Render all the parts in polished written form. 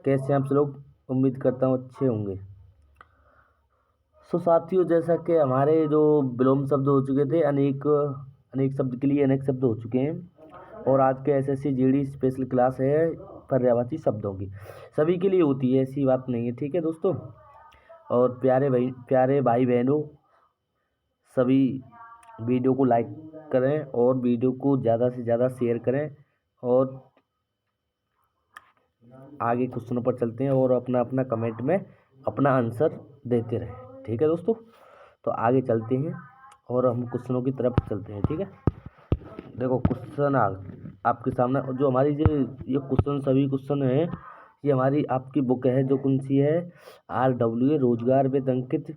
कैसे हैं आप सब लोग। उम्मीद करता हूँ अच्छे होंगे। सो साथियों, जैसा कि हमारे जो विलोम शब्द हो चुके थे, अनेक अनेक शब्द के लिए अनेक शब्द हो चुके हैं। और आज के एसएससी जीडी स्पेशल क्लास है पर्यायवाची शब्दों की। सभी के लिए होती है, ऐसी बात नहीं है, ठीक है दोस्तों। और प्यारे भाई बहनों, सभी वीडियो को लाइक करें और वीडियो को ज़्यादा से ज़्यादा शेयर करें। और आगे क्वेश्चनों पर चलते हैं और अपना अपना कमेंट में अपना आंसर देते रहें, ठीक है दोस्तों। तो आगे चलते हैं और हम क्वेश्चनों की तरफ चलते हैं, ठीक है। देखो क्वेश्चन आपके सामने जो हमारी जो ये क्वेश्चन सभी क्वेश्चन है, ये हमारी आपकी बुक है जो कौन सी है, RWA रोजगार वेद अंकित,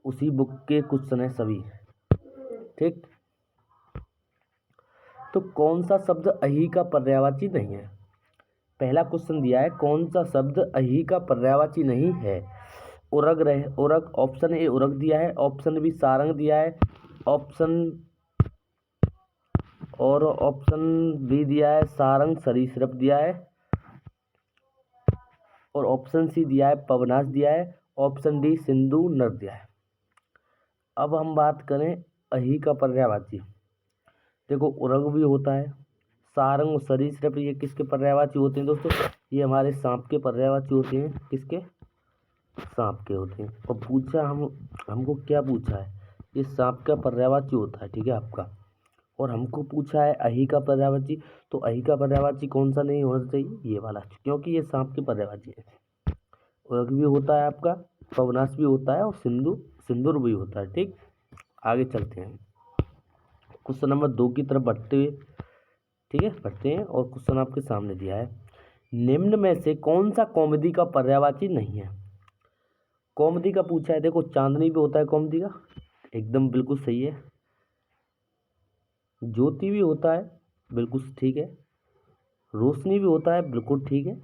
उसी बुक के क्वेश्चन है सभी, ठीक। तो कौन सा शब्द अही का पर्यायवाची नहीं है। पहला क्वेश्चन दिया है, कौन सा शब्द अही का पर्यायवाची नहीं है। उरग, ऑप्शन ए उरग दिया है, ऑप्शन बी सारंग दिया है, ऑप्शन बी दिया है सारंग सरीसृप दिया है, और ऑप्शन सी दिया है पवनाश दिया है, ऑप्शन डी सिंधु नर दिया है। अब हम बात करें अही का पर्यायवाची। देखो उरग भी होता है, सारंग और सरीसृप ये किसके पर्यायवाची होते हैं दोस्तों, ये हमारे सांप के पर्यायवाची होते हैं। किसके? सांप के होते हैं। और पूछा हमको क्या पूछा है, ये सांप का पर्यायवाची होता है, ठीक है आपका। और हमको पूछा है अही का पर्यायवाची, तो अही का पर्यायवाची कौन सा नहीं होना चाहिए, ये वाला, क्योंकि ये सांप के पर्यायवाची है। उरग भी होता है आपका, पवनाश भी होता है, और सिंदूर भी होता है, ठीक। आगे चलते हैं क्वेश्चन नंबर 2 की तरफ बढ़ते हुए, ठीक है, बढ़ते हैं। और क्वेश्चन आपके सामने दिया है, निम्न में से कौन सा कॉमेडी का पर्यायवाची नहीं है। कॉमेडी का पूछा है, देखो चांदनी भी होता है कॉमेडी का, एकदम बिल्कुल सही है। ज्योति भी होता है, बिल्कुल ठीक है। रोशनी भी होता है, बिल्कुल ठीक है।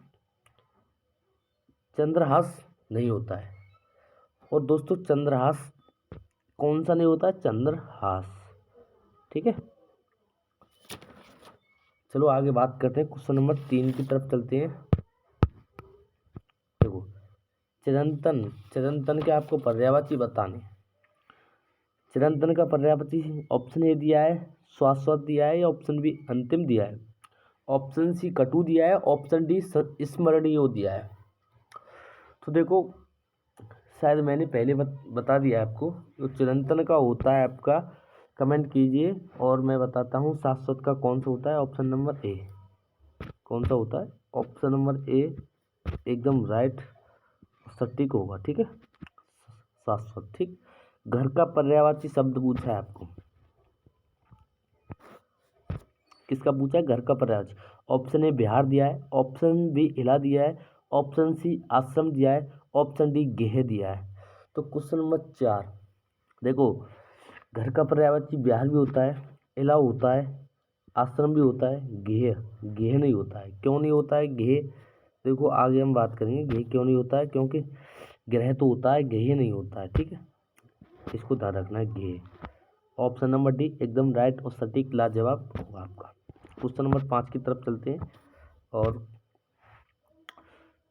चंद्रहास नहीं होता है। और दोस्तों चंद्रहास कौन सा नहीं होता है, चंद्रहास, ठीक है। चलो आगे बात करते हैं, क्वेश्चन नंबर 3 की तरफ चलते हैं। देखो चिरंतन के आपको पर्यायवाची बताने। चिरंतन का पर्यायवाची ऑप्शन ए दिया है शाश्वत दिया है, या ऑप्शन बी अंतिम दिया है, ऑप्शन सी कटु दिया है, ऑप्शन डी स्मरणीय दिया है। तो देखो शायद मैंने पहले बता दिया है आपको, जो चिरंतन का होता है आपका, कमेंट कीजिए और मैं बताता हूँ शाश्वत का कौन सा होता है। ऑप्शन नंबर ए कौन सा होता है, ऑप्शन नंबर ए एकदम राइट सटीक होगा, ठीक है, शाश्वत, ठीक। घर का पर्यायवाची शब्द पूछा है आपको, किसका पूछा है, घर का पर्यायवाची। ऑप्शन ए बिहार दिया है, ऑप्शन बी इला दिया है, ऑप्शन सी आश्रम दिया है, ऑप्शन डी गेह दिया है। तो क्वेश्चन नंबर 4, देखो घर का पर्यायवाची बिहार भी होता है, इला होता है, आश्रम भी होता है, गेह नहीं होता है। क्यों नहीं होता है गेह, देखो आगे हम बात करेंगे गेह क्यों नहीं होता है, क्योंकि ग्रह तो होता है, गेह नहीं होता है, ठीक है, इसको ध्यान रखना है गेह। ऑप्शन नंबर डी एकदम राइट और सटीक लाजवाब होगा आपका। क्वेश्चन नंबर 5 की तरफ चलते हैं और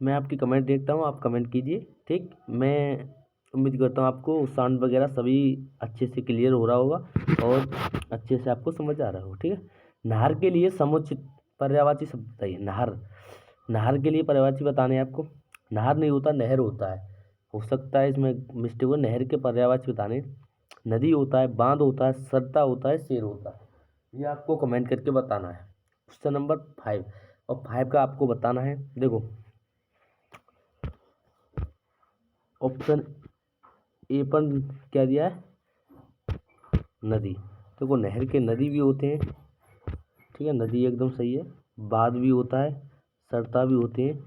मैं आपकी कमेंट देखता हूँ, आप कमेंट कीजिए, ठीक। मैं उम्मीद करता हूँ आपको साउंड वगैरह सभी अच्छे से क्लियर हो रहा होगा और अच्छे से आपको समझ आ रहा होगा, ठीक है। नहर के लिए समुचित पर्यायवाची शब्द बताइए। नहर के लिए पर्यायवाची बताने हैं आपको। नहर नहीं होता, नहर होता है, हो सकता है इसमें मिस्टेक हो। नहर के पर्यायवाची बताने, नदी होता है, बांध होता है, सरता होता है, शेर होता है, ये आपको कमेंट करके बताना है। क्वेश्चन नंबर 5, और 5 का आपको बताना है। देखो ऑप्शन ए पर क्या दिया है, नदी। देखो नहर के नदी भी होते हैं, ठीक है, नदी एकदम सही है। बांध भी होता है, सरता भी होते हैं,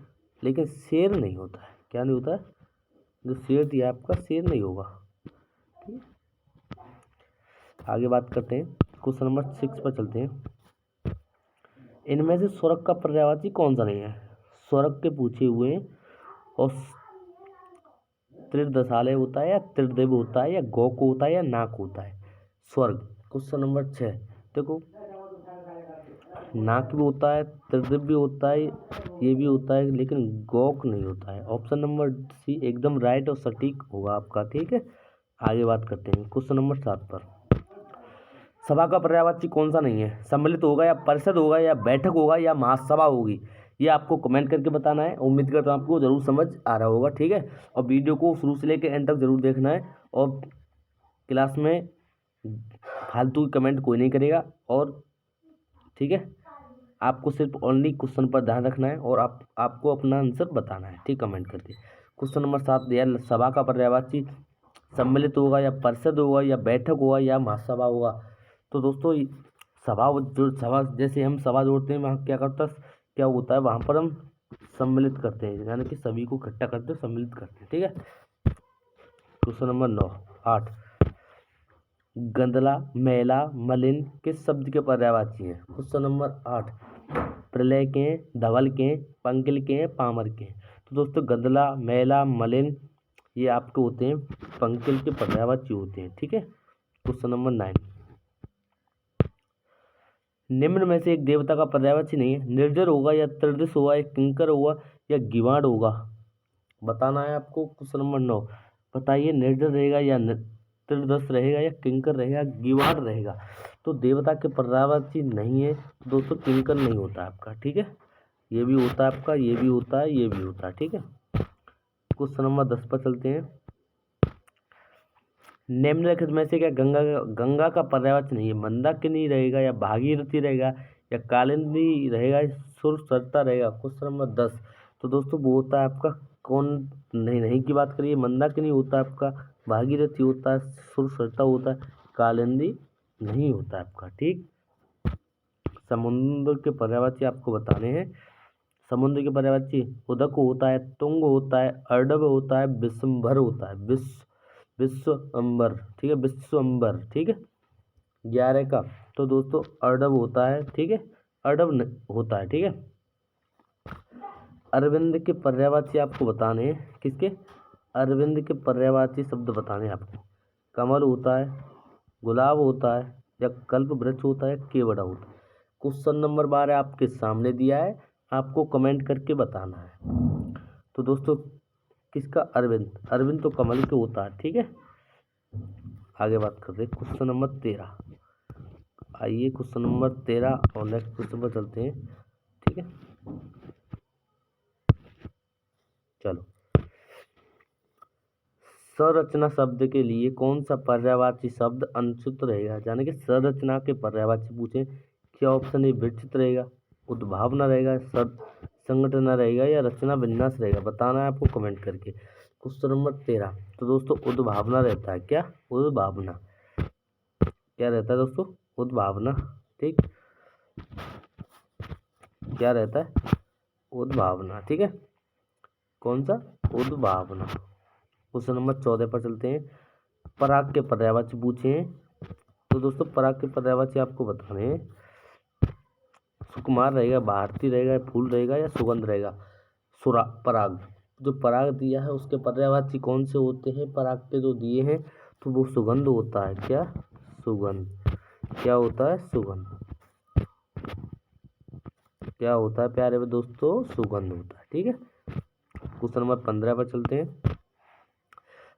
लेकिन शेर नहीं होता है। क्या नहीं होता है, जो शेर दिया है आपका शेर नहीं होगा, ठीक है। आगे बात करते हैं, क्वेश्चन नंबर 6 पर चलते हैं। इनमें से स्वर्ग का पर्यायवाची कौन सा नहीं है। स्वर्ग के पूछे हुए, और त्रिदशालय होता है, या त्रिदेव होता है, या गौक होता है, या नाक होता है। स्वर्ग क्वेश्चन नंबर 6, देखो नाक भी होता है, त्रिदिप भी होता है, ये भी होता है, लेकिन गौक नहीं होता है। ऑप्शन नंबर सी एकदम राइट और सटीक होगा आपका। ठीक है, आगे बात करते हैं क्वेश्चन नंबर 7 पर। सभा का पर्यायवाची कौन सा नहीं है? सम्मिलित होगा या परिषद होगा या बैठक होगा या महासभा होगी? ये आपको कमेंट करके बताना है। उम्मीद करता हूँ आपको जरूर समझ आ रहा होगा। ठीक है, और वीडियो को शुरू से लेकर एंड तक जरूर देखना है। और क्लास में फालतू कमेंट कोई नहीं करेगा। और ठीक है, आपको सिर्फ ओनली क्वेश्चन पर ध्यान रखना है और आपको अपना आंसर बताना है। ठीक, कमेंट करके। क्वेश्चन नंबर 7 दिया, सभा का पर्यायवाची सम्मिलित होगा या परिषद होगा या बैठक होगा या महासभा होगा? तो दोस्तों सभा जैसे हम सभा जोड़ते हैं, वहाँ क्या होता है, वहाँ पर हम सम्मिलित करते हैं, यानी कि सभी को इकट्ठा करते हैं, सम्मिलित करते हैं। ठीक है, क्वेश्चन नंबर 8, गंदला, मैला, मलिन किस शब्द के पर्यायवाची हैं? क्वेश्चन नंबर 8, प्रलय के, धवल के, पंकिल के, पामर के? तो दोस्तों गंदला, मैला, मलिन ये आपके होते हैं पंकिल के पर्यायवाची होते हैं। ठीक है, क्वेश्चन नंबर 9, निम्न में से एक देवता का पर्यायवाची नहीं है। निर्जर होगा या त्रिदिश होगा या किंकर होगा या गिवाड़ होगा? बताना है आपको। क्वेश्चन नंबर 9, बताइए निर्जर रहेगा या त्रिदश रहेगा या किंकर रहेगा, गिवाड़ रहेगा? तो देवता के पर्यायवाची नहीं है दोस्तों, किंकर नहीं होता आपका। ठीक है, ये भी होता है आपका, ये भी होता है, ये भी होता है। ठीक है, क्वेश्चन नंबर 10 पर चलते हैं। निम्नलिखित में से क्या गंगा का पर्यायवाची नहीं है? मंदाकिनी रहेगा या भागीरथी रहेगा या कालिंदी रहेगा या सुरसरिता रहेगा? क्वेश्चन नंबर 10, तो दोस्तों वो होता है आपका कौन नहीं की बात करिए, मंदाकिनी होता है आपका, भागीरथी होता है, सुरसरिता होता है, कालिंदी नहीं होता है आपका। ठीक, समुद्र के पर्यायवाची आपको बताने हैं। समुद्र के पर्यायवाची उदक होता है, तुंग होता है, अर्डव होता है, विश्वंभर होता है, विश्वअंबर। ठीक है, विश्वअंबर। ठीक है, 11 का तो दोस्तों अर्डव होता है। ठीक है, अर्डव होता है। ठीक है, अरविंद के पर्यायवाची आपको बताने हैं। किसके? अरविंद के पर्यायवाची शब्द बताने हैं आपको। कमल होता है, गुलाब होता है या कल्प वृक्ष होता है, केवड़ा होता है? क्वेश्चन नंबर 12 आपके सामने दिया है, आपको कमेंट करके बताना है। तो दोस्तों किसका? अरविंद तो कमल के होता है। ठीक है, आगे बात करते हैं क्वेश्चन नंबर 13। आइए क्वेश्चन नंबर 13 और नेक्स्ट क्वेश्चन पर चलते हैं। ठीक है, चलो। संरचना शब्द के लिए कौन सा पर्यायवाची शब्द अनुचित रहेगा? यानी कि संरचना के पर्यायवाची पूछे, क्या ऑप्शन ए विचित्र रहेगा, उद्भावना रहेगा, संगठन रहेगा या रचना विन्यास रहेगा? बताना है आपको कमेंट करके। क्वेश्चन नंबर 13, तो दोस्तों उद्भावना रहता है। क्या? उद्भावना। क्या रहता है दोस्तों? उद्भावना। ठीक, क्या रहता है? उद्भावना। ठीक है, कौन सा? उद्भावना। क्वेश्चन नंबर 14 पर चलते हैं। पराग के पर्यायवाची पूछे हैं, तो दोस्तों पराग के पर्यायवाची आपको बताने हैं। सुकुमार रहेगा, भारती रहेगा, फूल रहेगा या सुगंध रहेगा? पराग, जो पराग दिया है उसके पर्यायवाची कौन से होते हैं? पराग के जो दिए हैं तो वो सुगंध होता है। क्या? सुगंध। क्या होता है? सुगंध। क्या होता है प्यारे दोस्तों? सुगंध होता है। ठीक है, क्वेश्चन नंबर 15 पर चलते हैं।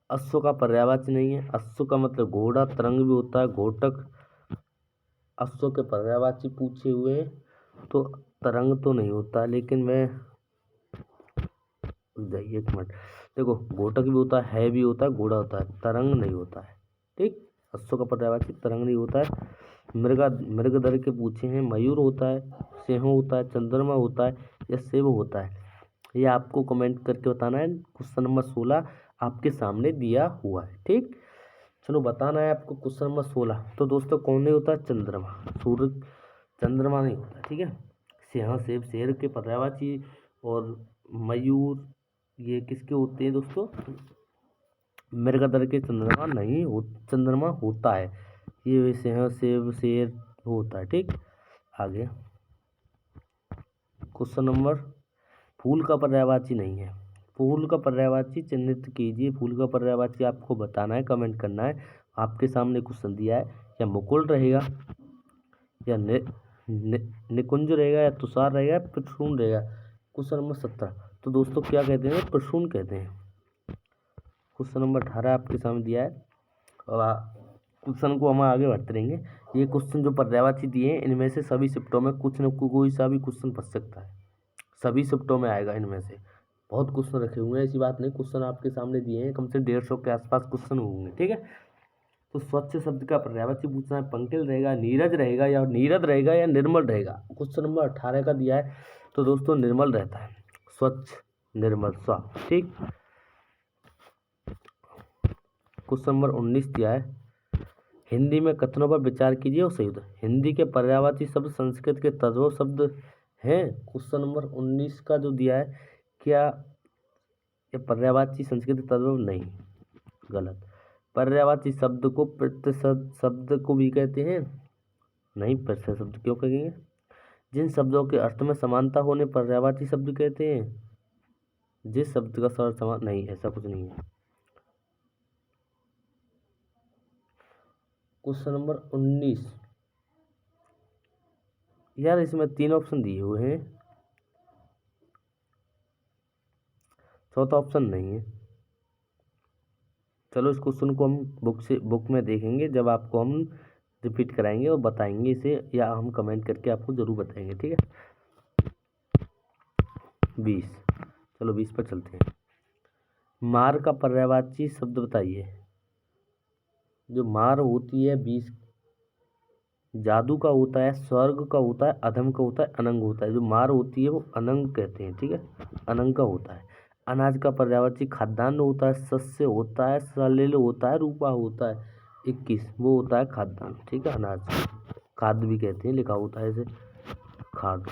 अश्व का पर्यायवाची नहीं है। अश्व का मतलब घोड़ा, तरंग भी होता है, घोटक। अश्व के पर्यायवाची पूछे हुए तो तरंग तो नहीं होता, लेकिन मैं जाइए एक मिनट, देखो घोटक भी होता है भी होता है, घोड़ा होता है, तरंग नहीं होता है। ठीक, अश्व का पर्यायवाची तरंग नहीं होता है। मृगधर के पूछे हैं, मयूर होता है, सिंह होता है, चंद्रमा होता है या शिव होता है? ये आपको कमेंट करके बताना है। क्वेश्चन नंबर 16 आपके सामने दिया हुआ है। ठीक, चलो बताना है आपको क्वेश्चन नंबर 16। तो दोस्तों कौन नहीं होता? चंद्रमा। सूर्य, चंद्रमा नहीं होता। ठीक है, सिंह, शिव, शेर के पर्यायवाची और मयूर ये किसके होते हैं दोस्तों? मृगधर के। चंद्रमा नहीं हो, चंद्रमा होता है, ये सिंह, शिव, शेर होता है। ठीक, आगे क्वेश्चन नंबर, फूल का पर्यायवाची नहीं है। फूल का पर्यायवाची चिन्हित कीजिए। फूल का पर्यायवाची आपको बताना है, कमेंट करना है। आपके सामने क्वेश्चन दिया है, या मुकुल रहेगा या निकुंज रहेगा या तुषार रहेगा या प्रसून रहेगा। Question number 17। तो दोस्तों क्या कहते हैं, प्रसून कहते हैं। क्वेश्चन नंबर 18 आपके सामने दिया है और क्वेश्चन को हम आगे बढ़ते रहेंगे। ये क्वेश्चन जो पर्यायवाची दिए हैं इनमें से सभी शिफ्टों में कुछ न कोई सा भी क्वेश्चन फंस सकता है, सभी शिफ्टों में आएगा। इनमें से बहुत क्वेश्चन रखे हुए हैं, ऐसी बात नहीं। क्वेश्चन आपके सामने दिए हैं, कम से 150 के आसपास क्वेश्चन होंगे, ठीक है। तो स्वच्छ शब्द का पर्यायवाची पूछना है, पंकिल रहेगा, नीरज रहेगा या नीरद रहेगा या निर्मल रहेगा। क्वेश्चन नंबर 18 का दिया है, तो दोस्तों निर्मल रहता है, स्वच्छ निर्मल साफ, ठीक। क्वेश्चन नंबर 19 दिया है, हिंदी में कथनों पर विचार कीजिए और सही उत्तर। हिंदी के पर्यायवाची शब्द संस्कृत के तद्भव शब्द हैं। क्वेश्चन नंबर 19 का जो दिया है, क्या ये पर्यायवाची संस्कृत तद्भव? नहीं, गलत। पर्यायवाची शब्द को प्रतिशत शब्द को भी कहते हैं, नहीं, प्रतिशत शब्द क्यों कहेंगे। जिन शब्दों के अर्थ में समानता होने पर्यायवाची शब्द कहते हैं, जिस शब्द का स्वर समान, नहीं, ऐसा कुछ नहीं है। क्वेश्चन नंबर 19 यार, इसमें 3 ऑप्शन दिए हुए हैं, चौथा ऑप्शन नहीं है। चलो इस क्वेश्चन को हम बुक में देखेंगे, जब आपको हम रिपीट कराएंगे और बताएंगे इसे, या हम कमेंट करके आपको जरूर बताएंगे, ठीक है। 20, चलो 20 पर चलते हैं। मार का पर्यायवाची शब्द बताइए। जो मार होती है 20 जादू का होता है, स्वर्ग का होता है, अधम का होता है, अनंग होता है। जो मार होती है वो अनंग कहते हैं, ठीक है, अनंग का होता है। अनाज का पर्यायवाची खाद्यान्न होता है, सस्य होता है, सलिल होता है, रूपा होता है। 21 वो होता है खाद्यान्न, ठीक है। अनाज खाद्य भी कहते हैं, लिखा होता है इसे खाद्य,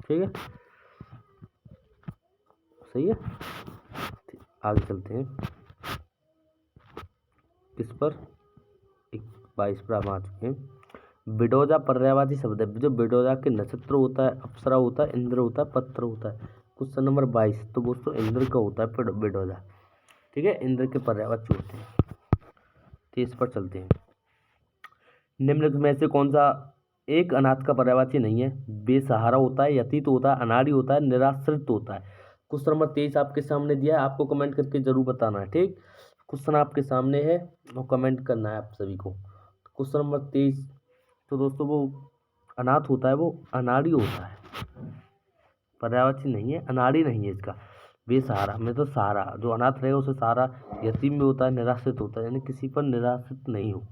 ठीक है, सही है। आगे चलते हैं, किस पर, 22 पर हम आ चुके हैं। बिडोजा पर्यायवाची शब्द है। जो बिडोजा के नक्षत्र होता है, अप्सरा होता है, इंद्र होता है, पत्र होता है। क्वेश्चन नंबर 22, तो दोस्तों इंद्र का होता है बिडोजा, ठीक है, इंद्र के पर्यायवाची होते हैं। 23 पर चलते हैं। निम्नलिखित में से कौन सा एक अनाथ का पर्यायवाची नहीं है। बेसहारा होता है, यतीत होता है, अनाड़ी होता है, निराश्रित होता है। क्वेश्चन नंबर 23 आपके सामने दिया है, आपको कमेंट करके जरूर बताना है, ठीक। क्वेश्चन आपके सामने है और कमेंट करना है आप सभी को। क्वेश्चन नंबर 23, तो दोस्तों वो अनाथ होता है, वो अनाड़ी होता है, पर्यायवाची नहीं है, अनाड़ी नहीं है इसका। बेसहारा में तो सहारा, जो अनाथ रहेगा उसे सहारा, यतीम में होता है, निराश्रित होता है, यानी किसी पर निराश्रित नहीं हो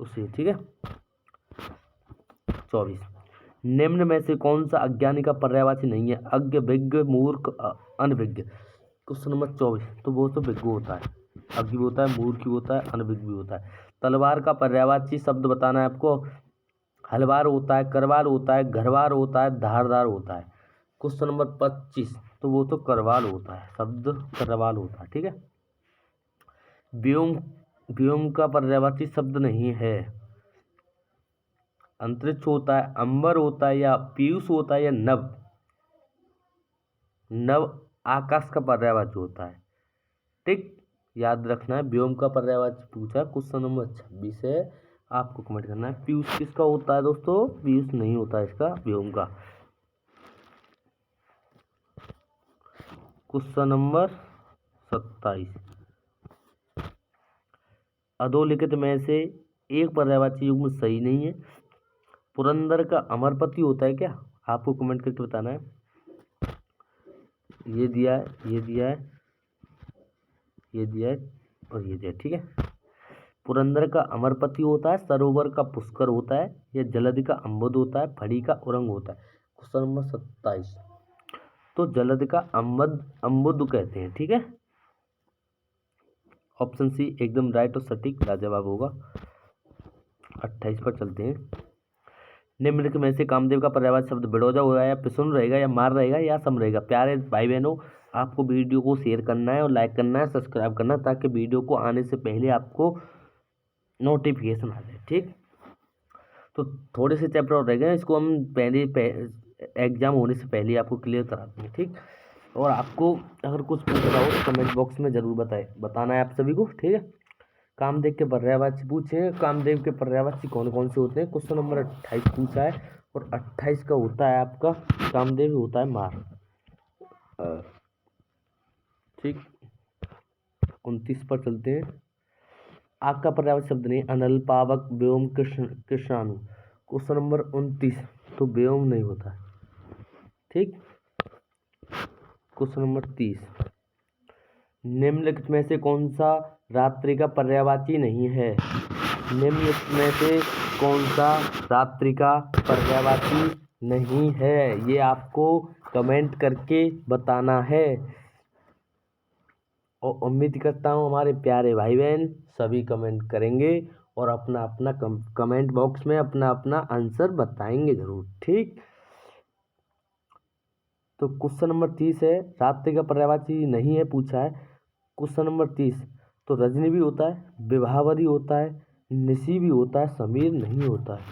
उसे, ठीक है। 24, निम्न में से कौन सा अज्ञानी का पर्यायवाची नहीं है। अज्ञ, विज्ञ, मूर्ख, अनभिज्ञ। क्वेश्चन नंबर 24, तो वो तो विज्ञ होता है, अज्ञ भी होता है, मूर्ख भी होता है, अनभिज्ञ भी होता है। तलवार का पर्यायवाची शब्द बताना है आपको। हलवार होता है, करवाल होता है, घरवार होता है, धारदार होता है। क्वेश्चन नंबर 25, तो वो तो करवाल होता है, शब्द करवाल होता है, ठीक है। व्योम, व्योम का पर्यायवाची शब्द नहीं है। अंतरिक्ष होता है, अंबर होता है, या पीयूष होता है, या नभ। नभ आकाश का पर्यायवाची होता है, ठीक, याद रखना है। व्योम का पर्यायवाची पूछा है, क्वेश्चन नंबर 26 है, आपको कमेंट करना है। पीयूष किसका होता है दोस्तों, पीयूष नहीं होता है इसका, व्योम का। क्वेश्चन नंबर 27, अधोलिखित में से एक पर्यायवाची युग्म सही नहीं है। पुरंदर का अमरपति होता है क्या, आपको कमेंट करके बताना है। ये दिया है, ये दिया है, ये दिया है और ये दिया है, ठीक है। पुरंदर का अमरपति होता है, सरोवर का पुष्कर होता है, या जलधि का अम्बुद होता है, फड़ी का उरंग होता है। क्वेश्चन नंबर 27, तो जलधि का अम्बुद कहते हैं, ठीक है। ऑप्शन सी एकदम राइट और सटीक लाजवाब होगा। 28 पर चलते हैं। निम्नलिखित में से कामदेव का पर्यायवाची शब्द बिडोजा होगा, या पिसुन रहेगा, या मार रहेगा, या सम रहेगा। प्यारे भाई बहनों, आपको वीडियो को शेयर करना है और लाइक करना है, सब्सक्राइब करना है, ताकि वीडियो को आने से पहले आपको नोटिफिकेशन आ जाए, ठीक। तो थोड़े से चैप्टर और रह गए, इसको हम पहले एग्जाम होने से पहले आपको क्लियर करा देंगे, ठीक। और आपको अगर कुछ पूछना हो तो कमेंट बॉक्स में ज़रूर बताना है आप सभी को, ठीक है। कामदेव के पर्यायवाची पूछे, कामदेव के पर्यायवाची कौन कौन से होते हैं। क्वेश्चन नंबर 28 पूछा है और 28 का होता है आपका कामदेव होता है मार। ठीक, 29 पर चलते हैं। आग का पर्यायवाची शब्द नहीं, अनल, पावक, व्योम, कृष्णाणु। क्वेश्चन नंबर 29, तो व्योम नहीं होता है। ठीक, क्वेश्चन नंबर 30, निम्नलिखित में से कौन सा रात्रि का पर्यायवाची नहीं है। निम्नलिखित में से कौन सा रात्रि का पर्यायवाची नहीं है, ये आपको कमेंट करके बताना है। और उम्मीद करता हूँ हमारे प्यारे भाई बहन सभी कमेंट करेंगे और अपना अपना कमेंट बॉक्स में अपना अपना आंसर बताएंगे जरूर। ठीक, तो क्वेश्चन नंबर 30 है, रात्रि का पर्यायवाची नहीं है पूछा है। क्वेश्चन नंबर 30, तो रजनी भी होता है, विभावरी होता है, निशी भी होता है, समीर नहीं होता है।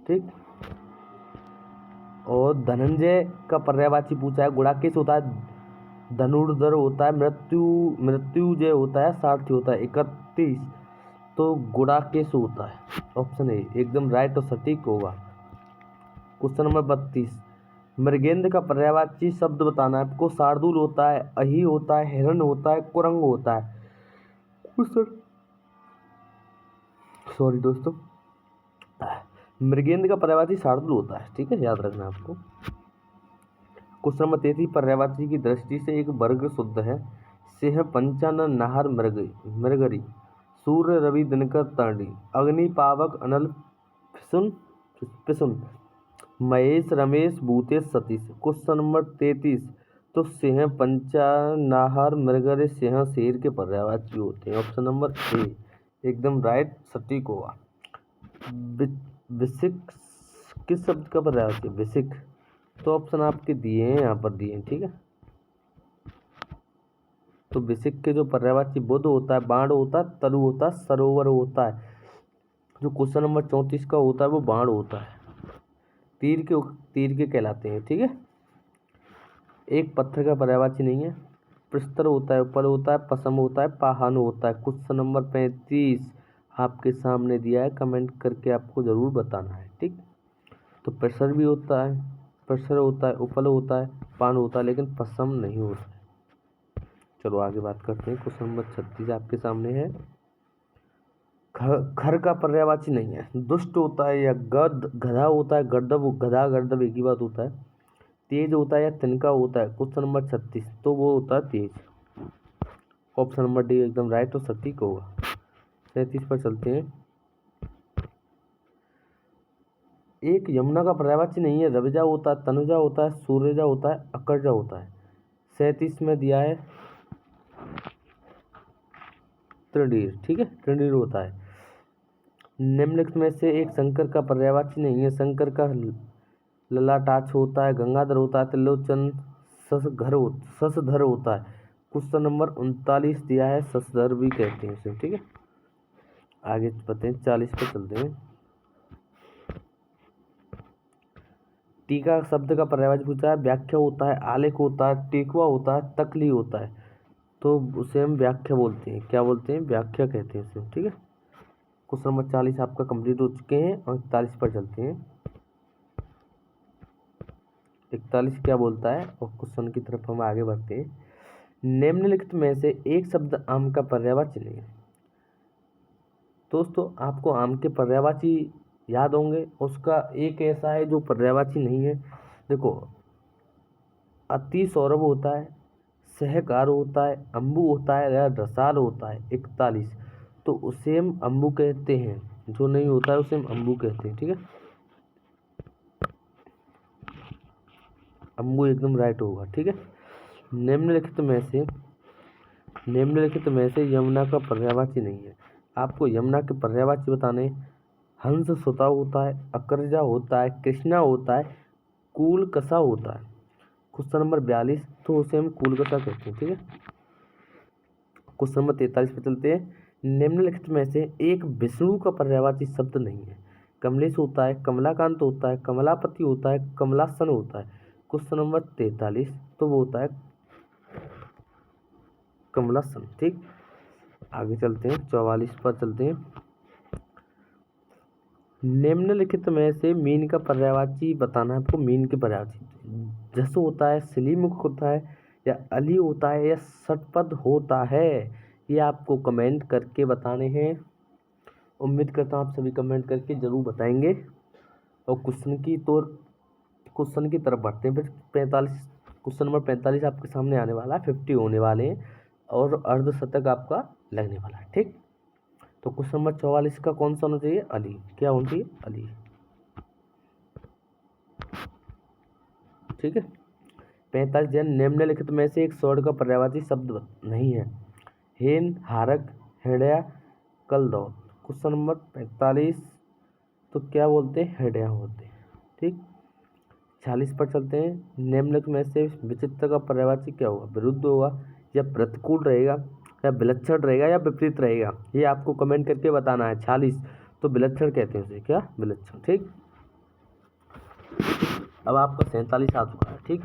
ठीक, और धनंजय का पर्यायवाची पूछा है, गुणाकेश होता है, धनुर्धर होता है, मृत्युजय होता है, सारथी होता है। 31, तो गुणाकेश होता है। ऑप्शन ए एकदम राइट और सटीक होगा। क्वेश्चन नंबर 32, मृगेंद्र का पर्यायवाची शब्द बताना है आपको। शार्दूल होता है, अही होता है, हिरण होता है, कुरंग होता है। सॉरी दोस्तों, मृगेंद्र का पर्यायवाची शार्दूल होता है। ठीक है, याद रखना आपको। क्वेश्चन नंबर 33, पर्यायवाची की दृष्टि से एक वर्ग शुद्ध है। सिंह, पंचानन, नाहर, मृगरी, सूर्य, रवि, दिनकर, तरणी, अग्नि, पावक, अनल, पिसुन, महेश, रमेश, भूतेश, सतीश। क्वेश्चन नंबर 33, तो सिंह, पंचानन, नाहर, मृगरी, सिंह, शेर के पर्यायवाची होते हैं। ऑप्शन नंबर ए एकदम राइट सटीक होगा। विसिक किस शब्द का पर्यायवाची है? विसिक, तो ऑप्शन आपके दिए हैं, यहाँ पर दिए हैं। ठीक है, तो विसिक के जो पर्यायवाची बुध होता है, बाण होता है, तरु होता है, सरोवर होता है। जो क्वेश्चन नंबर 34 का होता है वो बाण होता है, तीर के कहलाते हैं। ठीक है, एक पत्थर का पर्यायवाची नहीं है। प्रस्तर होता है, उपल होता है, पसम होता है, पाहन होता है। क्वेश्चन नंबर 35 आपके सामने दिया है, कमेंट करके आपको जरूर बताना है। ठीक, तो प्रेशर भी होता है, प्रेशर होता है, उपल होता है, पान होता है, लेकिन पसम नहीं होता है। चलो आगे बात करते हैं। क्वेश्चन नंबर 36 आपके सामने है, खर का पर्यायवाची नहीं है। दुष्ट होता है या गधा होता है, गधा गर्दभ एक ही बात होता है। तेज होता है या तिनका होता है। क्वेश्चन नंबर 36, तो वो होता है तेज। ऑप्शन नंबर डी एकदम राइट और सटीक होगा। 37 पर चलते हैं। एक यमुना का पर्यायवाची नहीं है। रविजा होता है, तनुजा होता है, सूर्यजा होता है, अकरजा होता है। 37 में दिया है त्रिडीर। ठीक है, त्रिडीर होता है। निम्नलिखित में से एक शंकर का पर्यायवाची नहीं है। शंकर का ललाटाक्ष होता है, गंगाधर होता है, त्रिलोचन, शशधर होता है। क्वेश्चन नंबर 39 दिया है, शशधर भी कहते हैं उसे। ठीक है, आगे बढ़ते हैं, 40 पे चलते हैं। टीका शब्द का पर्यायवाची पूछा है। व्याख्या होता है, आलेख होता है, टेकुआ होता है, तकली होता है। तो उसे हम व्याख्या बोलते हैं। क्या बोलते हैं? व्याख्या कहते हैं उसे। ठीक है, क्वेश्चन नंबर 40 आपका कंप्लीट हो चुके हैं और 41 पर चलते हैं। 41 क्या बोलता है और क्वेश्चन की तरफ हम आगे बढ़ते हैं। निम्नलिखित में से एक शब्द आम का पर्यायवाची नहीं है। दोस्तों आपको आम के पर्यायवाची याद होंगे, उसका एक ऐसा है जो पर्यायवाची नहीं है। देखो, अति सौरभ होता है, सहकार होता है, अम्बु होता है या रसाल होता है। 41, तो उसे हम अम्बु कहते हैं। जो नहीं होता है उसे हम अम्बु कहते हैं। ठीक है, अम्बु एकदम राइट होगा। ठीक है, निम्नलिखित में से यमुना का पर्यायवाची नहीं है। आपको यमुना के पर्यायवाची बताने। हंस सुता होता है, अकरजा होता है, कृष्णा होता है, कूलकसा होता है। क्वेश्चन नंबर 42, तो उसे हम कूलकसा कहते हैं। ठीक है, क्वेश्चन नंबर 43 पे चलते हैं। निम्नलिखित में से एक विष्णु का पर्यायवाची शब्द नहीं है। कमलेश होता है, कमलाकांत होता है, कमलापति होता है, कमलासन होता है। क्वेश्चन नंबर 43, तो वो होता है कमलासन। ठीक, आगे चलते हैं, 44 पर चलते हैं। निम्नलिखित में से मीन का पर्यायवाची बताना है आपको। मीन के पर्यायवाची जस होता है, श्लीमुख होता है, या अली होता है, या षटपद होता है, ये आपको कमेंट करके बताने हैं। उम्मीद करता हूँ आप सभी कमेंट करके ज़रूर बताएंगे। और क्वेश्चन की तरफ बढ़ते हैं। फिर 45 क्वेश्चन नंबर 45 आपके सामने आने वाला है, 50 होने वाले हैं और अर्धशतक आपका लगने वाला है। ठीक, तो क्वेश्चन नंबर 44 का कौन सा होना चाहिए? अली। क्या होना चाहिए? अली। ठीक है। 45 जन निम्नलिखित में से एक स्वर्ण का पर्यायवाची शब्द नहीं है। हेन, हारक, हेड़या, कलदौ। क्वेश्चन नंबर 45 तो क्या बोलते हैं? हेड़या होते हैं। ठीक, 46 पर चलते हैं। निम्नलिखित में से विचित्र का पर्यायवाची क्या होगा? विरुद्ध होगा, या प्रतिकूल रहेगा, या विलक्षण रहेगा, या विपरीत रहेगा? ये आपको कमेंट करके बताना है। 46 तो विलक्षण कहते हैं उसे। क्या? विलक्षण। ठीक, अब आपका 47 आ चुका है। ठीक,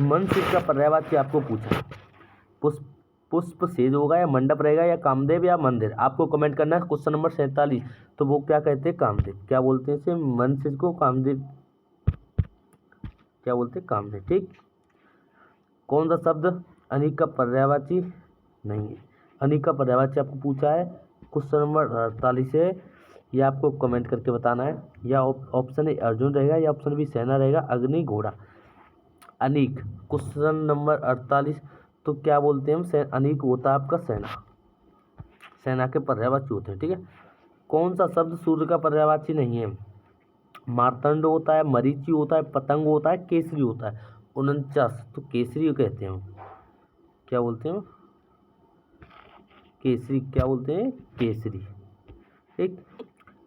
मनसिक का पर्यायवाची आपको पूछा। पुष्प सेज होगा, या मंडप रहेगा, या कामदेव, या मंदिर? आपको कमेंट करना है। क्वेश्चन नंबर 47 तो वो क्या कहते हैं? कामदेव। क्या बोलते हैं इसे? मनसिज को कामदेव। क्या बोलते हैं? कामदेव। ठीक, कौन सा शब्द अनिक का पर्यायवाची नहीं है? अनिक का पर्यायवाची आपको पूछा है, क्वेश्चन नंबर 48 है। ये आपको कमेंट करके बताना है। या ऑप्शन ए अर्जुन रहेगा, या ऑप्शन बी सेना रहेगा, अग्नि, घोड़ा। अनिक क्वेश्चन नंबर 48 तो क्या बोलते हैं हम? अनिक होता है आपका सेना। सेना के पर्यायवाची होते हैं। ठीक है, कौन सा शब्द सूर्य का पर्यायवाची नहीं है? मार्तंड होता है, मरीचि होता है, पतंग होता है, केसरी होता है। 49 तो केसरी कहते हैं हम। क्या बोलते हैं? केसरी। क्या बोलते हैं? केसरी। ठीक,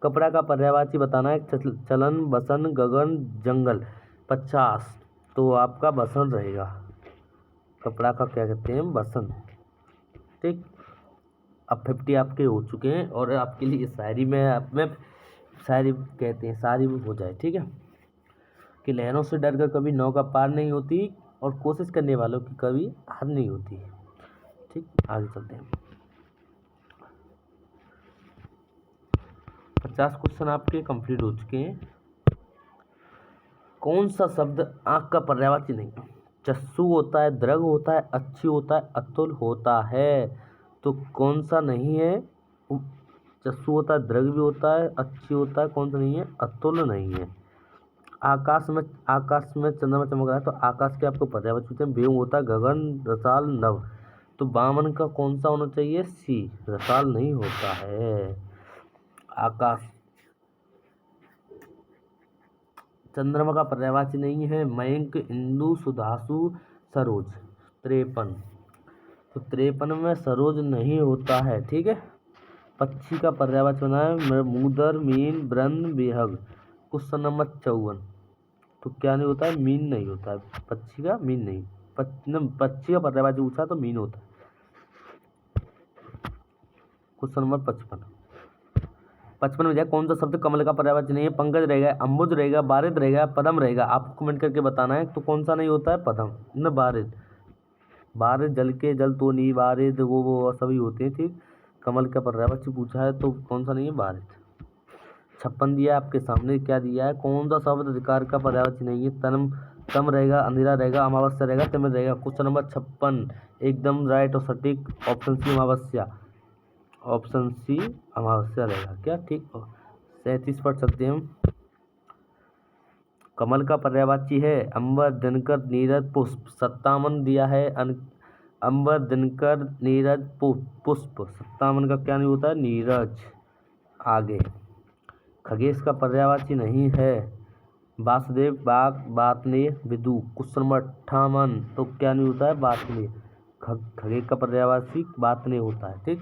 कपड़ा का पर्यायवाची बताना है। चलन, बसन, गगन, जंगल। 50 तो आपका बसन रहेगा। कपड़ा का क्या कहते हैं? बसन। ठीक, अब 50 आपके हो चुके हैं और आपके लिए शायरी में शायरी कहते हैं, शायरी में हो जाए। ठीक है, कि लहरों से डरकर कभी नौका पार नहीं होती, और कोशिश करने वालों की कभी हार नहीं होती। ठीक, आगे चलते हैं। 50 क्वेश्चन आपके कंप्लीट हो चुके हैं। कौन सा शब्द आँख का पर्यायवाची नहीं? चस्सू होता है, दृग होता है, अच्छी होता है, अतुल होता है। तो कौन सा नहीं है? चस्सू होता है, दृग भी होता है, अच्छी होता है, कौन सा नहीं है? अतुल नहीं है। आकाश में चंद्रमा चमक रहा है, तो आकाश के आपको पर्यायवाची पूछते हैं। वेग होता है, गगन, रसाल, नभ। तो वामन का कौन सा होना चाहिए? सी, रसाल नहीं होता है। आकाश। चंद्रमा का पर्यायवाची नहीं है। मयंक, इंदु, सुधासु, सरोज। 53 तो 53 में सरोज नहीं होता है। ठीक है, पक्षी का पर्यायवाची बना है। मूदर, मीन, ब्रह्म, बेहग। क्वेश्चन नंबर 54 तो क्या नहीं होता है? मीन नहीं होता है। पक्षी का मीन नहीं। पक्षी का पर्यायवाची पूछा तो मीन होता है। क्वेश्चन नंबर 55 में जाए, कौन सा शब्द कमल का पर्यायवाची नहीं है? पंकज रहेगा, अंबुज रहेगा, बारिद रहेगा, पदम रहेगा? आपको कमेंट करके बताना है। तो कौन सा नहीं होता है? पदम न बारिद। बारिद जल के जल तो नहीं, बारिद वो सभी होते हैं। ठीक, कमल का पर्यायवाची पूछा है तो कौन सा नहीं है? बारिद। 56 दिया है आपके सामने। क्या दिया है? कौन सा शब्द अधिकार का पर्यायवाची नहीं है? तम रहेगा, अंधेरा रहेगा, अमावस्या रहेगा, तिमिर रहेगा। क्वेश्चन नंबर 56 एकदम राइट और सटीक ऑप्शन सी, अमावस्या। ऑप्शन सी अमावस्या रहेगा। क्या? ठीक, 37 पर चलते हैं हम। कमल का पर्यायवाची है अंबर, दिनकर, नीरज, पुष्प। 57 दिया है अंबर, दिनकर, नीरज, पुष्प। 57 का क्या नहीं होता है? नीरज। आगे, खगेश का पर्यायवाची नहीं है। वासुदेव, बाघ, बातनेय, विदु। क्वेश्चन नंबर 58 तो क्या नहीं होता है? बातनेय। खगेश का पर्यायवाची बातनेय होता है। ठीक,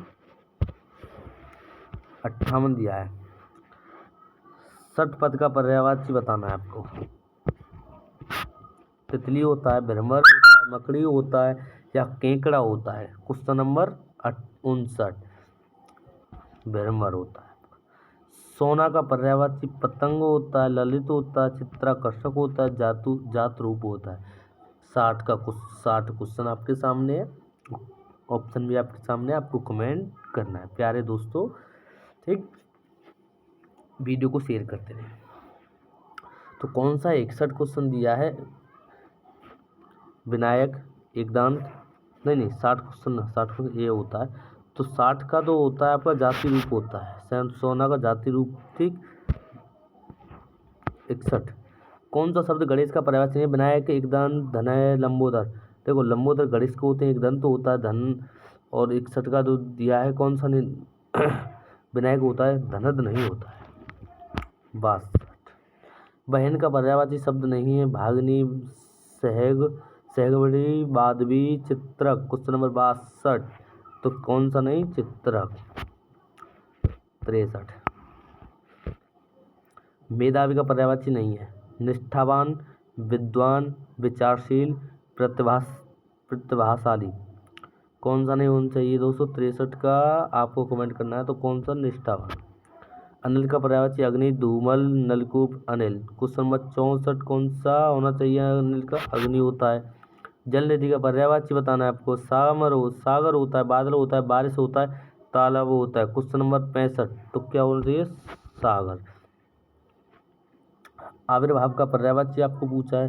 58 दिया है। षटपद का पर्यायवाची बताना है आपको। तितली होता है, भ्रमर होता है, मकड़ी होता है, या केकड़ा होता है? क्वेश्चन नंबर 59 भ्रमर होता है। सोना का पर्यायवाची पतंग होता है, ललित होता है, चित्राकर्षक होता है, जात रूप होता है। 60 क्वेश्चन आपके सामने है, ऑप्शन भी आपके सामने, आपको कमेंट करना है प्यारे दोस्तों। ठीक, वीडियो को शेयर करते रहें। तो कौन सा 61 क्वेश्चन दिया है, विनायक एकदांत, नहीं 60 क्वेश्चन ये होता है। तो 60 का तो होता है आपका जाति रूप होता है, सोना का जाति रूप। ठीक, 61 कौन सा शब्द गणेश का पर्यायवाची है, विनायक एकदांत धनय लंबोदर। देखो लंबोदर गणेश के होते हैं, एकदंत तो होता है धन, और 61 का जो दिया है कौन सा विनायक होता है, धनद नहीं होता है। 62 बहन का पर्यायवाची शब्द नहीं है, भागनी, सहगवड़ी, बाधवी, चित्रक। क्वेश्चन नंबर 62 तो कौन सा नहीं, चित्रक। 63 मेधावी का पर्यायवाची नहीं है, निष्ठावान, विद्वान, विचारशील, प्रतिभाशाली। कौन सा नहीं होना चाहिए दोस्तों, 63 का आपको कमेंट करना है। तो कौन सा, निष्ठावान। अनिल का पर्यायवाची अग्नि, धूमल, नलकूप, अनिल। क्वेश्चन नंबर 64 कौन सा होना चाहिए, अनिल का अग्नि होता है। जल निधि का पर्यायवाची बताना है आपको, सागर होता है, बादल होता है, बारिश होता है, तालाब होता है। क्वेश्चन नंबर 65 तो क्या होना चाहिए, सागर। आविर्भाव का पर्यायवाची आपको पूछा है,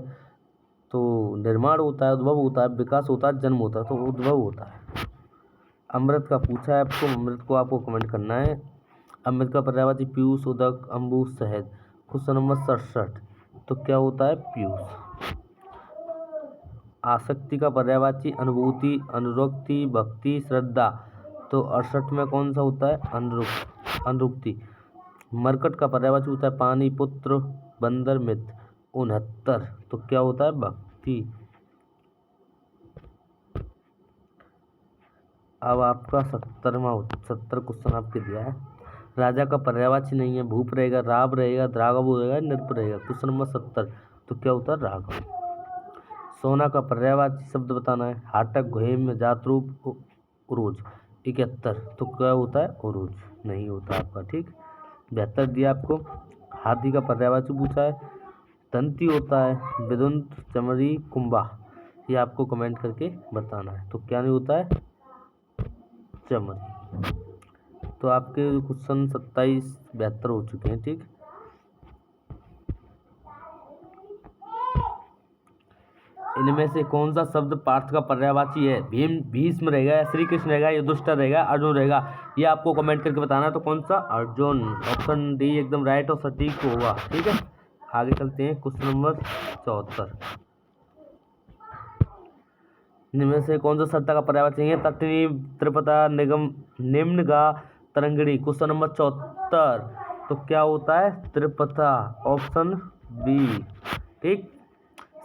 तो निर्माण होता है, उद्भव होता है, विकास होता है, जन्म होता है, तो उद्भव होता है। अमृत का पूछा है आपको, अमृत को आपको कमेंट करना है। अमृत का पर्यायवाची पीयूष, उदक, अम्बु, शहद। क्वेश्चन नंबर 67 तो क्या होता है, पीयूष। आसक्ति का पर्यायवाची अनुभूति, अनुरक्ति, भक्ति, श्रद्धा। तो 68 में कौन सा होता है, अनुरक्ति। मरकट का पर्यायवाची होता है पानी, पुत्र, बंदर, मित्र। 69 तो क्या होता है, भक्ति। अब आपका 70 क्वेश्चन आपके दिया है, राजा का पर्यायवाची नहीं है, भूप रहेगा, राव रहेगा, राघव रहेगा, नृप रहेगा। क्वेश्चन नंबर 70 तो क्या होता है, राघव। सोना का पर्यायवाची शब्द बताना है, हाटक, घुहेम, जातरूप, उरोज। 71 तो क्या होता है, उरोज नहीं होता आपका। ठीक, 72 दिया आपको, हाथी का पर्यायवाची पूछा है, दंती होता है, विदुंत, चमड़ी, कुंभा। ये आपको कमेंट करके बताना है। तो क्या नहीं होता है, चमड़ी। तो आपके क्वेश्चन 27 72 हो चुके हैं। ठीक, इनमें से कौन सा शब्द पार्थ का पर्यायवाची है, भीष्म रहेगा, श्री कृष्ण रहेगा, युधिष्ठिर रहेगा, अर्जुन रहेगा। ये आपको कमेंट करके बताना है। तो कौन सा, अर्जुन। ऑप्शन डी एकदम राइट और सटीक होगा। ठीक है, आगे चलते हैं। क्वेश्चन नंबर 74 इनमें से कौन सा सत्ता का पर्यायवाची है, तटनी, त्रिपता, निगम, निम्न गा, तरंगिणी। क्वेश्चन नंबर 74 तो क्या होता है, त्रिपथा। Option B. ठीक,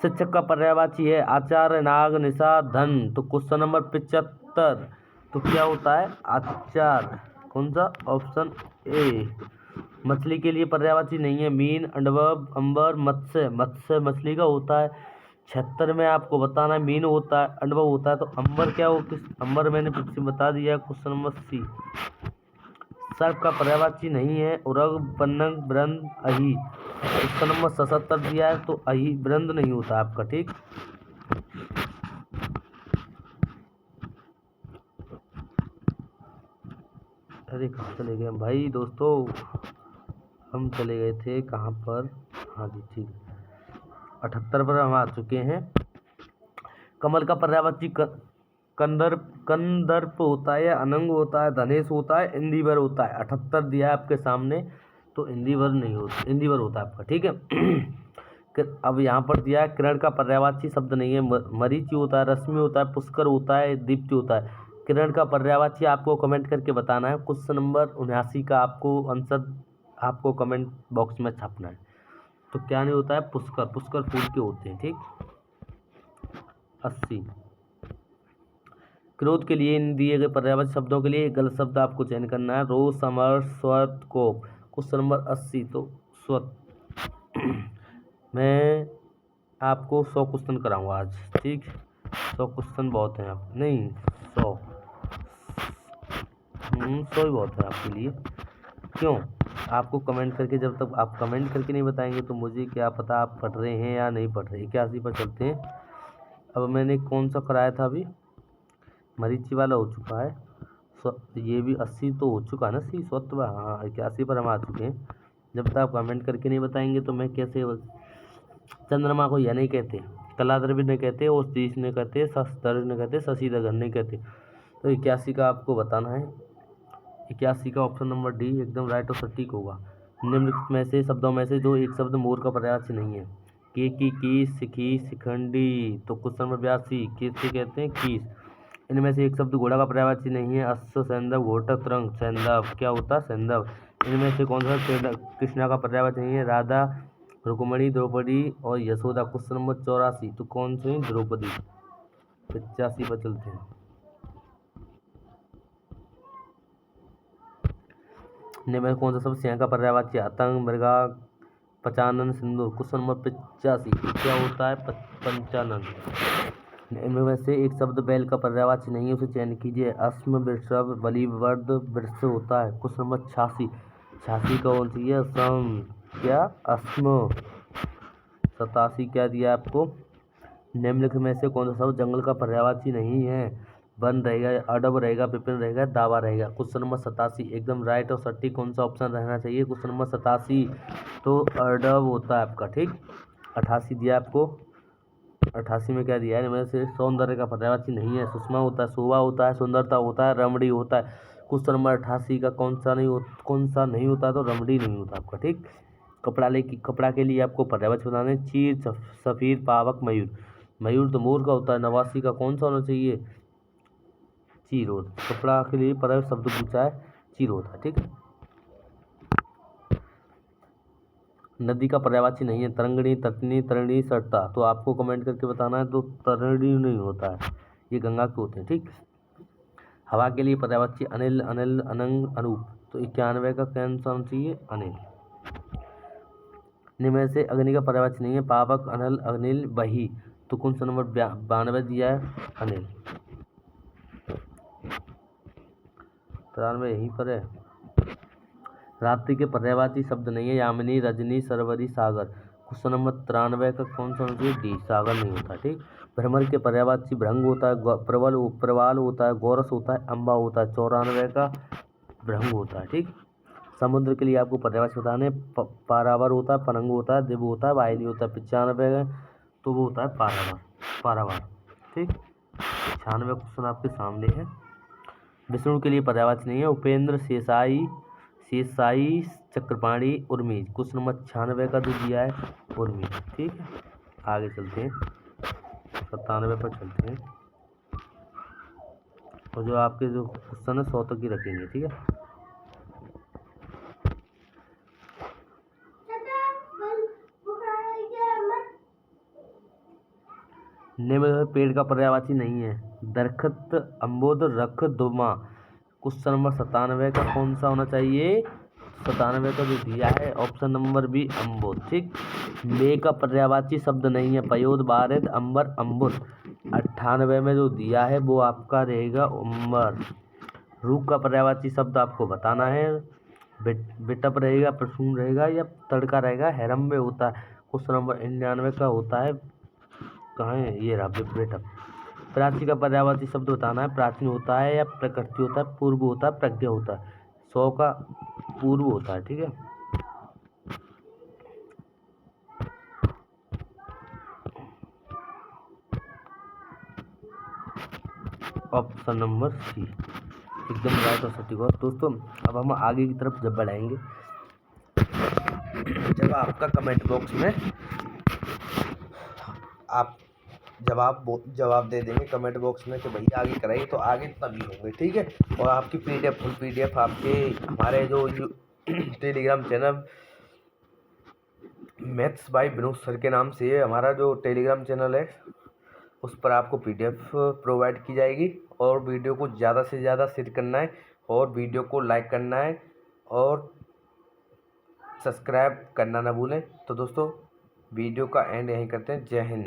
शिक्षक का पर्यायवाची है आचार्य, नाग, निशा, धन। तो क्वेश्चन नंबर 75 तो क्या होता है, आचार्य। कौन सा, ऑप्शन ए। मछली के लिए पर्यायवाची नहीं है, मीन, अंडव, अंबर, मत्स्य। मत्स्य मछली का होता है। 76 में आपको बताना है, मीन होता है, अंडव होता है, तो अंबर क्या हो, किस अंबर मैंने पीछे बता दिया। Question number C. सर्प का पर्यायवाची नहीं है, उरग, पन्नग, वृंद, अही। क्वेश्चन नंबर 77 दिया है, तो अही वृंद नहीं होता आपका। ठीक, अरे कहाँ चले गए भाई दोस्तों, हम चले गए थे कहाँ पर, हाँ जी ठीक, 78 पर हम आ चुके हैं। कमल का पर्यायवाची कंदर्प होता है, अनंग होता है, धनेश होता है, इंदिवर होता है। 78 दिया है आपके सामने, तो इंदिवर नहीं होता, इंदिवर होता है आपका। ठीक है, अब यहाँ पर दिया है किरण का पर्यायवाची शब्द नहीं है, मरीचि होता है, रश्मि होता है, पुष्कर होता है, दीप्ति होता है। किरण का पर्यायवाची आपको कमेंट करके बताना है। क्वेश्चन नंबर 79 का आपको आंसर आपको कमेंट बॉक्स में छापना है। तो क्या नहीं होता है, पुष्कर। पुष्कर फूल के होते हैं। ठीक, 80 क्रोध के लिए इन दिए गए पर्यायवाची शब्दों के लिए एक गलत शब्द आपको चयन करना है, रोष, समर, स्वत, कोप। क्वेश्चन नंबर 80 तो स्वत। मैं आपको 100 क्वेश्चन कराऊंगा आज। ठीक, 100 क्वेश्चन बहुत हैं आप, नहीं 100 ही बहुत है आपके लिए। क्यों, आपको कमेंट करके, जब तक आप कमेंट करके नहीं बताएंगे तो मुझे क्या पता आप पढ़ रहे हैं या नहीं पढ़ रहे। 81 पर चलते हैं। अब मैंने कौन सा कराया था अभी, मरीची वाला हो चुका है। ये भी 80 तो हो चुका है ना, 80 स्वत्व, हाँ 81 पर हम आ चुके हैं। जब तक आप कमेंट करके नहीं बताएंगे तो मैं कैसे। चंद्रमा को यह नहीं कहते, कलाधर भी नहीं कहते, और तीस नहीं कहते, शशधर नहीं कहते, शशिधर नहीं कहते। तो 81 का आपको बताना है। 81 का ऑप्शन नंबर डी एकदम राइट और सटीक होगा। निम्नलिखित में से शब्दों में से जो एक शब्द मोर का पर्यायवाची नहीं है। की, सिखी, शिखंडी। तो क्वेश्चन नंबर 82 किससे कहते हैं, कीस। इनमें से एक शब्द घोड़ा का पर्यायवाची नहीं है। अश्व, सैंधव, घोटक, तरंग। सैंधव क्या होता है, सैंधव। इनमें से कौन सा कृष्णा का पर्यायवाची नहीं है। राधा, रुक्मणी, द्रौपदी और यशोदा। क्वेश्चन नंबर 84 तो कौन सी, द्रौपदी। 85 पर चलते हैं। निम्न में कौन सा शब्द सिंह का पर्यायवाची है। आतंक, मृगा, पंचानन, सिंदूर। क्वेश्चन नंबर 85 क्या होता है, पंचानन। इनमें से एक शब्द बैल का पर्यायवाची नहीं है, उसे चयन कीजिए। अस्म, वृषभ, बलिवर्द, वृष होता है। क्वेश्चन नंबर 86 86 कौन सी है, सम क्या, अस्म। 87 क्या दिया आपको। निम्नलिखित में से कौन सा शब्द जंगल का पर्यायवाची नहीं है। वन रहेगा, अडब रहेगा, विपिन रहेगा, दावा रहेगा। क्वेश्चन नंबर 87 एकदम राइट और सटीक कौन सा ऑप्शन रहना चाहिए। क्वेश्चन नंबर 87 तो अडब होता है आपका, ठीक। 88 दिया आपको। 88 में क्या दिया है, इनमें से सौंदर्य का पर्यायवाची नहीं है। सुषमा होता है, शोभा होता है, सुंदरता होता है, रमणी होता है। क्वेश्चन नंबर 88 का कौन सा नहीं होता, तो रमणी नहीं होता आपका, ठीक। कपड़ा के लिए आपको पर्यायवाची बताने। चीर, सफीर, पावक, मयूर। मयूर तो मोर का होता है। 89 का कौन सा होना चाहिए, चीर होता। कपड़ा के लिए पर्यायवाची शब्द पूछा है, चीर होता है, ठीक। नदी का पर्यायवाची नहीं है। तरंगिणी, तटनी, तरणीय, सरिता। तो आपको कमेंट करके बताना है, तो तरणीय नहीं होता है, ये गंगा के होते हैं, ठीक। हवा के लिए पर्यायवाची अनिल, अनिल, अनंग, अनूप। तो 91 का कौन सा होना चाहिए, अनिल। निम्न से अग्नि का पर्यायवाची नहीं है। पावक, अनल, अनिल, वही। तो कौन सा नंबर 92 दिया है, अनिल। 93 यहीं पर है। रात्रि के पर्यायवाची शब्द नहीं है। यामिनी, रजनी, सरवरी, सागर। क्वेश्चन नंबर 93 का कौन सा होना चाहिए, डी, सागर नहीं होता, ठीक। भ्रमर के पर्यायवाची भृंग होता है, प्रवाल होता है, गोरस होता है, अम्बा होता है। 94 का भृंग होता है, ठीक। समुद्र के लिए आपको पर्यायवाची बताने। पारावार होता है, पनंग होता है, दिव होता है, वाहिनी होता है। 95 तो वो होता है पारावार, ठीक। 96 क्वेश्चन आपके सामने है। विष्णु के लिए पर्यायवाची नहीं है। उपेंद्र, शेषाई, चक्रपाणी, उर्मी। क्वेश्चन नंबर 96 का जो दिया है, उर्मी, ठीक है। आगे चलते हैं, 97 पर चलते हैं। और जो आपके जो क्वेश्चन है 100 तक ही रखेंगे, ठीक है। निम्न पेड़ का पर्यायवाची नहीं है। दरखत, अम्बोद, रख, दुमा। क्वेश्चन नंबर 97 का कौन सा होना चाहिए, 97 का जो दिया है ऑप्शन नंबर बी, अम्बोद, ठीक। मे का पर्यायवाची शब्द नहीं है। पयोद, बारिद, अंबर, अम्बुद। 98 में जो दिया है वो आपका रहेगा उम्बर। रूख का पर्यायवाची शब्द आपको बताना है। बिटप रहेगा, प्रसून रहेगा, या तड़का रहेगा, हैरम्बे होता है। क्वेश्चन नंबर 99 का होता है, कहाँ है, ये रहा, बिटप। प्राची का पर्यायवाची शब्द बताना है। प्राचीन होता है, या प्रकृति होता है, पूर्व होता है, प्रज्ञा होता है। 100 का पूर्व होता है, ठीक है। ऑप्शन नंबर सी एकदम राइट और सटीक हो। दोस्तों अब हम आगे की तरफ जब बढ़ाएंगे, जब आपका कमेंट बॉक्स में आप जवाब दे देंगे कमेंट बॉक्स में कि भैया आगे कराइए, तो आगे तभी होंगे, ठीक है। और आपकी फुल पीडीएफ आपके हमारे जो Telegram channel maths by Vinod sir के नाम से हमारा जो टेलीग्राम चैनल है, उस पर आपको पीडीएफ प्रोवाइड की जाएगी। और वीडियो को ज़्यादा से ज़्यादा शेयर करना है, और वीडियो को लाइक करना है, और सब्सक्राइब करना ना भूलें। तो दोस्तों वीडियो का एंड यहीं करते हैं। जय हिंद।